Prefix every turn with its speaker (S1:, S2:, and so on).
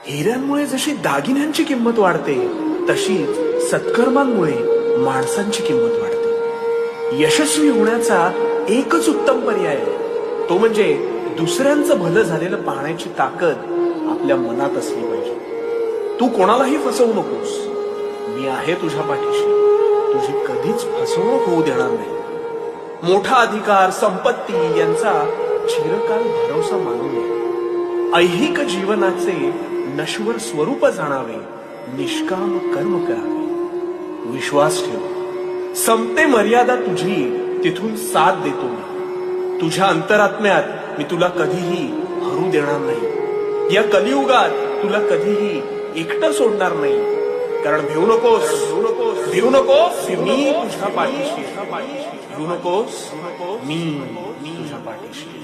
S1: हिऱ्यांमुळे जशी दागिन्यांची किंमत वाढते, तशीच सत्कर्मांमुळे माणसांची किंमत वाढते. यशस्वी होण्याचा एकच उत्तम पर्याय आहे, तो म्हणजे दुसऱ्यांचं भलं झालेलं पाहण्याची ताकद आपल्या मनात असली पाहिजे. तू कोणालाही फसवू नकोस. मी आहे तुझ्या पाठीशी. तुझी कधीच फसवणूक होऊ देणार नाही. मोठा अधिकार, संपत्ती यांचा चिरकाल भरोसा मानू नये. ऐहिक जीवनाचे नश्वर स्वरूप जाणावे, निष्काम कर्म करावे. विश्वास ठेव, संपते मर्यादा तुझी, तिथून साथ देतो मी. तुझ्या अंतरात्म्यात मी तुला कधीही हरू देणार नाही. या कलियुगात तुला कधीही एकटं सोडणार नाही. कारण भिवू नकोस, भिवू नकोस, मी तुझ्या पाठीशी. भिवू नकोस, मी तुझ्या पाठीशी.